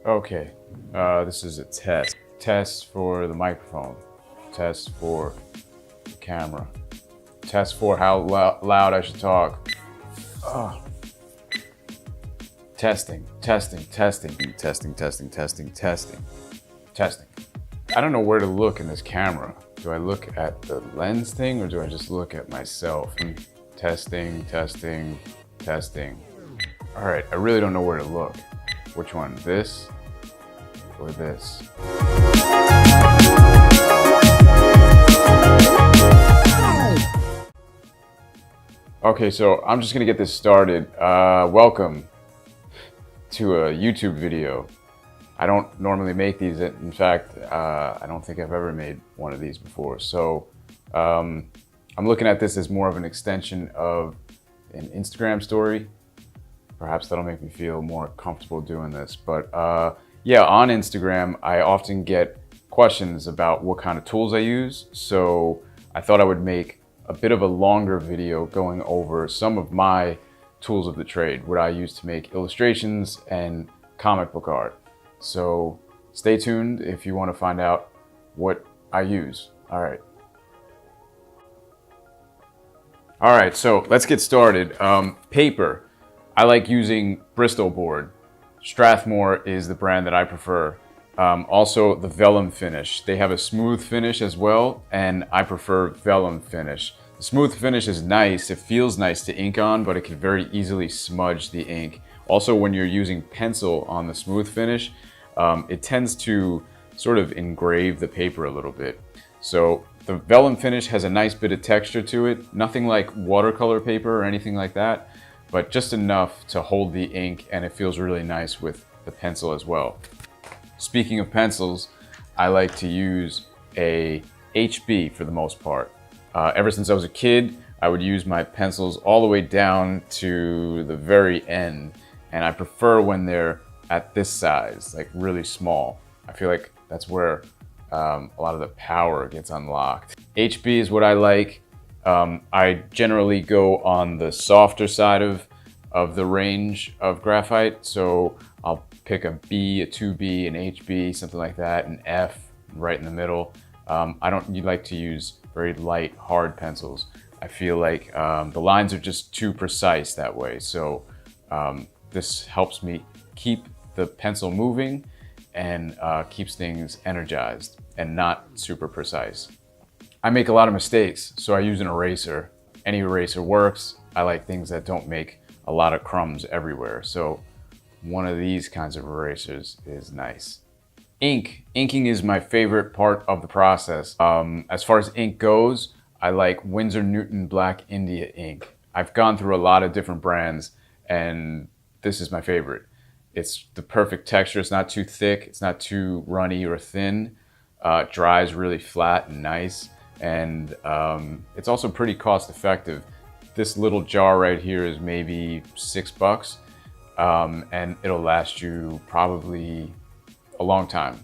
Okay, this is a test. Test for the microphone. Test for the camera. Test for how loud I should talk. Oh. Testing, testing, testing, testing, testing, testing, testing, testing. I don't know where to look in this camera. Do I look at the lens thing or do I just look at myself? Testing, testing, testing. All right, I really don't know where to look. Which one, this or this? Okay, so I'm just gonna get this started. Welcome to a YouTube video. I don't normally make these. In fact, I don't think I've ever made one of these before. So I'm looking at this as more of an extension of an Instagram story. Perhaps that'll make me feel more comfortable doing this. But yeah, on Instagram, I often get questions about what kind of tools I use. So I thought I would make a bit of a longer video going over some of my tools of the trade, what I use to make illustrations and comic book art. So stay tuned if you want to find out what I use. All right, so let's get started. Paper. I like using Bristol board. Strathmore is the brand that I prefer. Also the Vellum finish. They have a smooth finish as well, and I prefer Vellum finish. The smooth finish is nice. It feels nice to ink on, but it can very easily smudge the ink. Also, when you're using pencil on the smooth finish, it tends to sort of engrave the paper a little bit. So the Vellum finish has a nice bit of texture to it. Nothing like watercolor paper or anything like that, but just enough to hold the ink, and it feels really nice with the pencil as well. Speaking of pencils, I like to use a HB for the most part. Ever since I was a kid, I would use my pencils all the way down to the very end, and I prefer when they're at this size, like really small. I feel like that's where a lot of the power gets unlocked. HB is what I like. I generally go on the softer side of the range of graphite. So I'll pick a B, a 2B, an HB, something like that, an F right in the middle. I don't like to use very light, hard pencils. I feel like the lines are just too precise that way. So this helps me keep the pencil moving and keeps things energized and not super precise. I make a lot of mistakes, so I use an eraser. Any eraser works. I like things that don't make a lot of crumbs everywhere. So one of these kinds of erasers is nice. Ink. Inking is my favorite part of the process. As far as ink goes, I like Winsor Black India ink. I've gone through a lot of different brands, and this is my favorite. It's the perfect texture. It's not too thick. It's not too runny or thin. It dries really flat and nice. And it's also pretty cost effective. This little jar right here is maybe $6, and it'll last you probably a long time.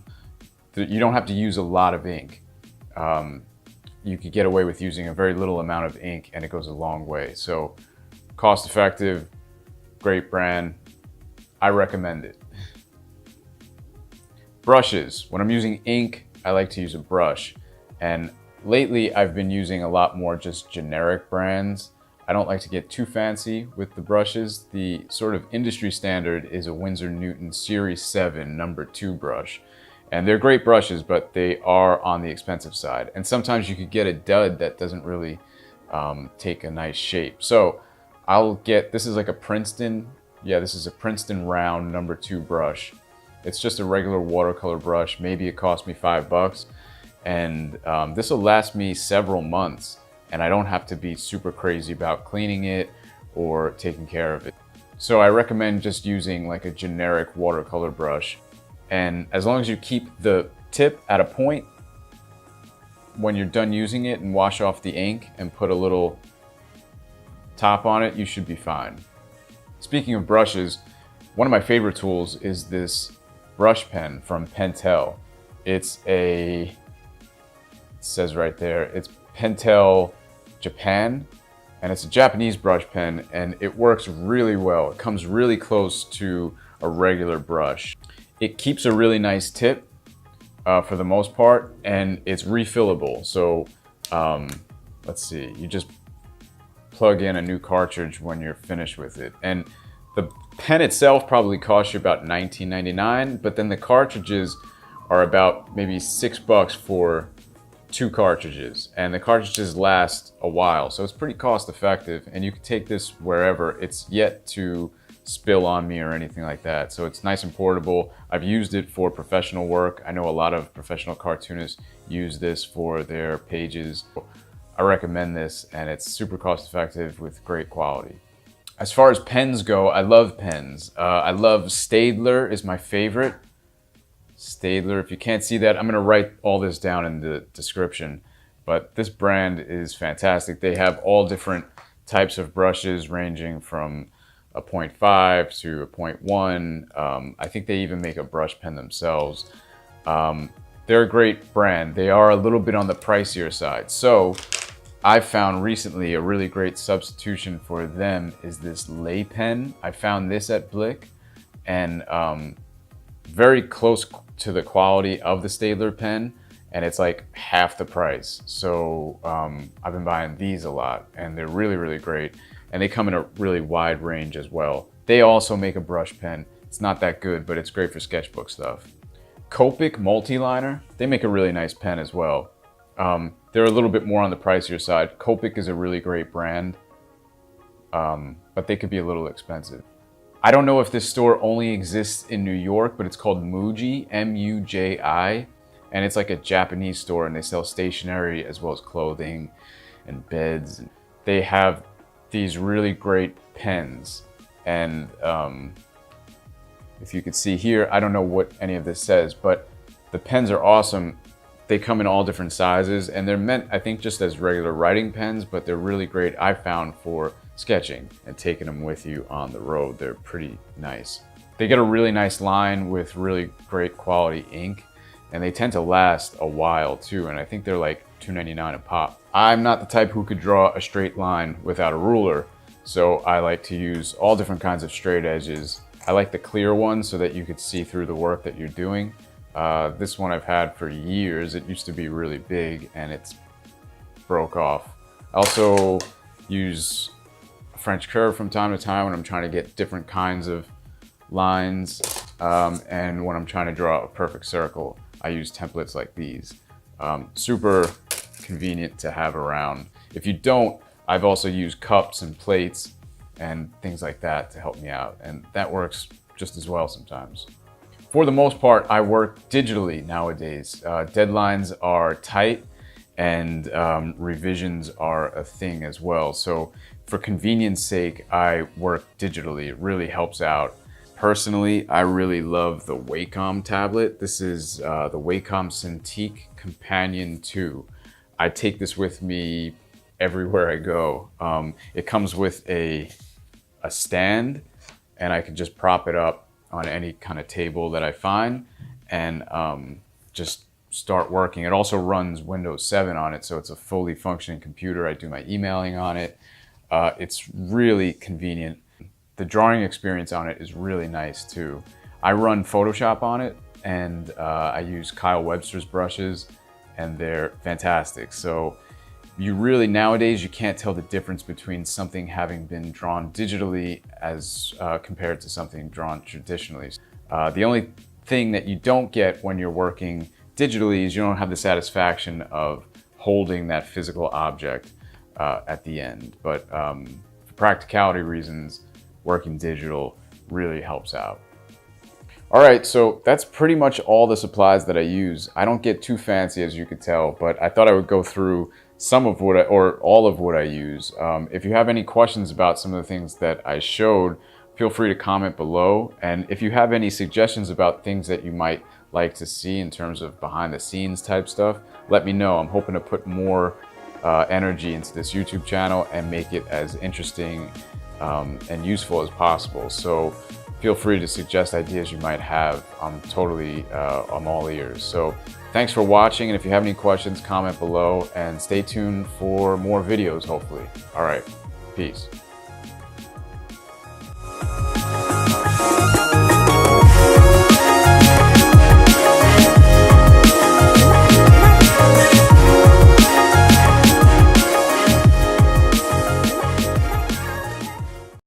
You don't have to use a lot of ink. You could get away with using a very little amount of ink and it goes a long way. So cost effective, great brand. I recommend it. Brushes. When I'm using ink, I like to use a brush. And lately I've been using a lot more just generic brands. I don't like to get too fancy with the brushes. The sort of industry standard is a Winsor Series 7 number 2 brush. And they're great brushes, but they are on the expensive side. And sometimes you could get a dud that doesn't really take a nice shape. So I'll get, this is like a Princeton. Yeah, this is a Princeton round number 2 brush. It's just a regular watercolor brush. Maybe it cost me $5. And this will last me several months. And I don't have to be super crazy about cleaning it or taking care of it. So I recommend just using like a generic watercolor brush. And as long as you keep the tip at a point when you're done using it and wash off the ink and put a little top on it, you should be fine. Speaking of brushes, one of my favorite tools is this brush pen from Pentel. It says right there, it's Pentel Japan, and it's a Japanese brush pen, and it works really well. It comes really close to a regular brush. It keeps a really nice tip for the most part, and it's refillable. So let's see, you just plug in a new cartridge when you're finished with it. And the pen itself probably costs you about $19.99, but then the cartridges are about maybe $6 for 2 cartridges, and the cartridges last a while, so it's pretty cost effective, and you can take this wherever. It's yet to spill on me or anything like that, so it's nice and portable. I've used it for professional work. I know a lot of professional cartoonists use this for their pages. I recommend this, and it's super cost effective with great quality. As far as pens go, I love pens. I love Staedtler is my favorite. Staedtler, if you can't see that, I'm gonna write all this down in the description, but this brand is fantastic. They have all different types of brushes ranging from a 0.5 to a 0.1. I think they even make a brush pen themselves. They're a great brand. They are a little bit on the pricier side. So I found recently a really great substitution for them is this lay pen. I found this at Blick, and very close to the quality of the Staedtler pen, and it's like half the price. So I've been buying these a lot, and they're really, really great. And they come in a really wide range as well. They also make a brush pen. It's not that good, but it's great for sketchbook stuff. Copic Multiliner, they make a really nice pen as well. They're a little bit more on the pricier side. Copic is a really great brand, but they could be a little expensive. I don't know if this store only exists in New York, but it's called Muji, M-U-J-I, and it's like a Japanese store, and they sell stationery as well as clothing and beds. They have these really great pens, and if you can see here, I don't know what any of this says, but the pens are awesome. They come in all different sizes, and they're meant, I think, just as regular writing pens, but they're really great, I found, for sketching and taking them with you on the road. They're pretty nice. They get a really nice line with really great quality ink, and they tend to last a while too, and I think they're like $2.99 a pop. I'm not the type who could draw a straight line without a ruler, so I like to use all different kinds of straight edges. I like the clear ones so that you could see through the work that you're doing. This one I've had for years. It used to be really big and it's broke off. I also use a French curve from time to time when I'm trying to get different kinds of lines, and when I'm trying to draw a perfect circle, I use templates like these. Super convenient to have around. If you don't, I've also used cups and plates and things like that to help me out, and that works just as well sometimes. For the most part, I work digitally nowadays. Deadlines are tight, and revisions are a thing as well. So for convenience sake, I work digitally. It really helps out. Personally, I really love the Wacom tablet. This is the Wacom Cintiq Companion 2. I take this with me everywhere I go. It comes with a stand, and I can just prop it up on any kind of table that I find and just start working. It also runs Windows 7 on it, so it's a fully functioning computer. I do my emailing on it. It's really convenient. The drawing experience on it is really nice too. I run Photoshop on it, and I use Kyle Webster's brushes, and they're fantastic. So you really, nowadays, you can't tell the difference between something having been drawn digitally as compared to something drawn traditionally. The only thing that you don't get when you're working digitally is you don't have the satisfaction of holding that physical object at the end. But for practicality reasons, working digital really helps out. All right, so that's pretty much all the supplies that I use. I don't get too fancy, as you could tell, but I thought I would go through some of what or all of what I use. If you have any questions about some of the things that I showed, feel free to comment below. And if you have any suggestions about things that you might like to see in terms of behind the scenes type stuff, let me know. I'm hoping to put more energy into this YouTube channel and make it as interesting and useful as possible. So feel free to suggest ideas you might have. I'm all ears. So thanks for watching, and if you have any questions, comment below, and stay tuned for more videos, hopefully. All right, peace.